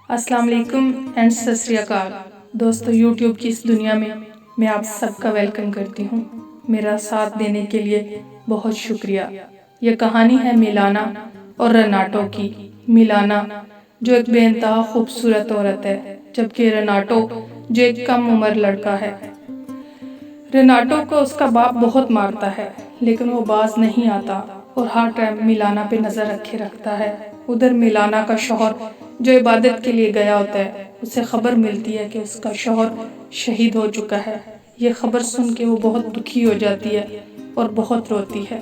अस्सलाम वालेकुम एंड सत श्री अकाल। दोस्तों, यूट्यूब की इस दुनिया में मैं आप सबका वेलकम करती हूँ। मेरा साथ देने के लिए बहुत शुक्रिया। यह कहानी है मिलाना और रेनाटो की। मिलाना जो एक बेइंतहा खूबसूरत औरत है, जबकि रेनाटो जो एक कम उम्र लड़का है। रेनाटो को उसका बाप बहुत मारता है, लेकिन वो बाज नहीं आता और हर टाइम मिलाना पे नज़र रखे रखता है। उधर मिलाना का शौहर जो इबादत के लिए गया होता है, उसे खबर मिलती है कि उसका शौहर शहीद हो चुका है। ये खबर सुन के वो बहुत दुखी हो जाती है और बहुत रोती है।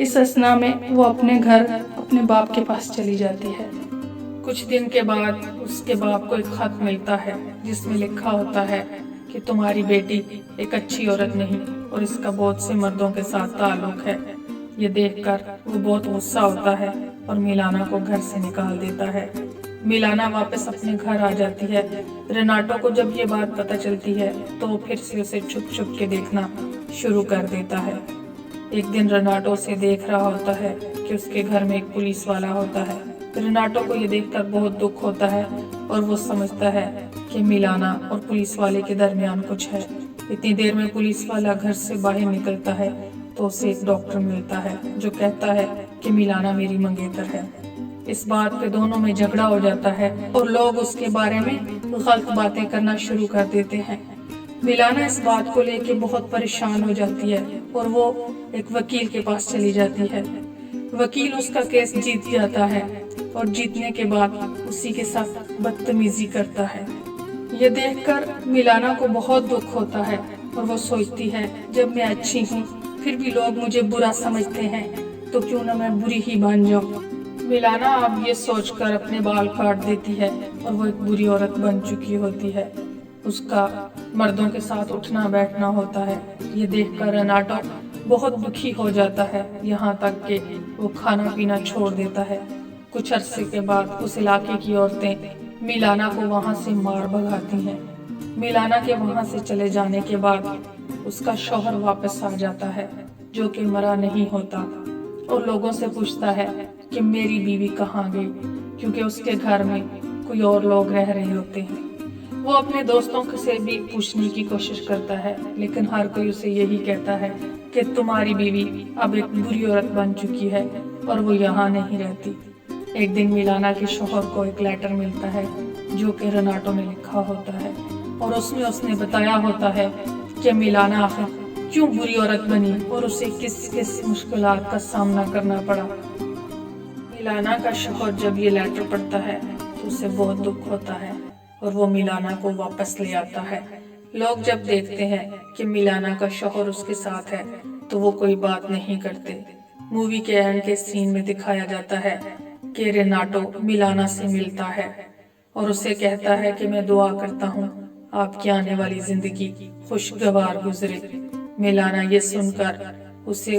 इस असना में वो अपने घर अपने बाप के पास चली जाती है। कुछ दिन के बाद उसके बाप को एक खत मिलता है जिसमें लिखा होता है कि तुम्हारी बेटी एक अच्छी औरत नहीं और इसका बहुत से मर्दों के साथ ताल्लुक है। ये देखकर वो बहुत गुस्सा होता है और मिलाना को घर से निकाल देता है। मिलाना वापस अपने घर आ जाती है। रेनाटो को जब ये बात पता चलती है तो वो फिर से उसे छुप छुप के देखना शुरू कर देता है। एक दिन रेनाटो उसे देख रहा होता है कि उसके घर में एक पुलिस वाला होता है। रेनाटो को ये देखकर बहुत दुख होता है और वो समझता है कि मिलाना और पुलिस वाले के दरमियान कुछ है। इतनी देर में पुलिस वाला घर से बाहर निकलता है तो उसे एक डॉक्टर मिलता है जो कहता है कि मिलाना मेरी मंगेतर है। इस बात पे दोनों में झगड़ा हो जाता है और लोग उसके बारे में गलत बातें करना शुरू कर देते हैं। मिलाना इस बात को लेके बहुत परेशान हो जाती है और वो एक वकील के पास चली जाती है। वकील उसका केस जीत जाता है और जीतने के बाद उसी के साथ बदतमीजी करता है। ये देखकर मिलाना को बहुत दुख होता है और वो सोचती है, जब मैं अच्छी हूँ फिर भी लोग मुझे बुरा समझते हैं, तो क्यों ना मैं बुरी ही बन जाऊँ। मिलाना अब ये सोचकर अपने बाल काट देती है और वो एक बुरी औरत बन चुकी होती है। उसका मर्दों के साथ उठना बैठना होता है। ये देखकर रेनाटो बहुत दुखी हो जाता है, यहाँ तक कि वो खाना पीना छोड़ देता है। कुछ अरसे के बाद उस इलाके की औरतें मिलाना को वहाँ से मार भगाती हैं। मिलाना के वहाँ से चले जाने के बाद उसका शौहर वापस आ जाता है जो कि मरा नहीं होता और लोगों से पूछता है कि मेरी बीवी कहाँ गई, क्योंकि उसके घर में कोई और लोग रह रहे होते हैं। वो अपने दोस्तों से भी पूछने की कोशिश करता है, लेकिन हर कोई उसे यही कहता है कि तुम्हारी बीवी अब एक बुरी औरत बन चुकी है और वो यहाँ नहीं रहती। एक दिन मिलाना के शौहर को एक लेटर मिलता है जो कि रेनाटो ने लिखा होता है और उसमें उसने बताया होता है कि मिलाना आखिर क्यों बुरी औरत बनी और उसे किस किस मुश्किलात का सामना करना पड़ा। मिलाना का शौहर जब ये लेटर पढ़ता है तो उसे बहुत दुख होता है और वो मिलाना को वापस ले आता है। लोग जब देखते हैं कि मिलाना का शौहर उसके साथ है तो वो कोई बात नहीं करते। मूवी के एंड के सीन में दिखाया जाता है कि रेनाटो मिलाना से मिलता है और उसे कहता है कि मैं दुआ करता हूँ आपकी आने वाली जिंदगी खुशगवार गुजरे। मिलाना ये सुनकर उसे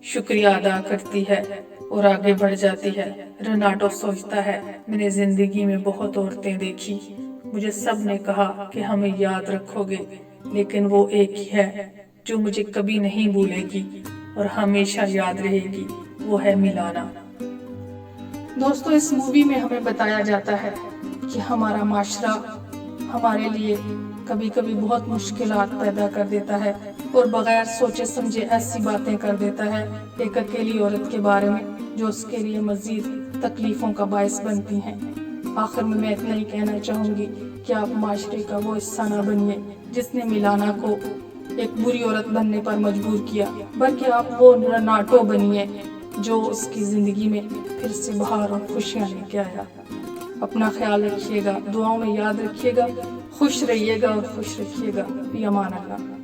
शुक्रिया अदा करती है और आगे बढ़ जाती है। रेनाटो सोचता है, मैंने जिंदगी में बहुत औरतें देखी, मुझे सब ने कहा कि हमें याद रखोगे, लेकिन वो एक ही है जो मुझे कभी नहीं भूलेगी और हमेशा याद रहेगी, वो है मिलाना। दोस्तों, इस मूवी में हमें बताया जाता है कि हमारा माशरा हमारे लिए कभी कभी बहुत मुश्किलात पैदा कर देता है और बगैर सोचे समझे ऐसी बातें कर देता है एक अकेली औरत के बारे में जो उसके लिए मजीद तकलीफों का बायस बनती हैं। आखिर में मैं इतना ही कहना चाहूँगी कि आप माशरे का वो हिस्सा ना बनिए जिसने मिलाना को एक बुरी औरत बनने पर मजबूर किया, बल्कि आप वो रेनाटो बनिए जो उसकी ज़िंदगी में फिर से बहार और खुशियाँ लेके आया। अपना ख्याल रखिएगा, दुआओं में याद रखिएगा, खुश रहिएगा और खुश रखिएगा। फी अमान अल्लाह।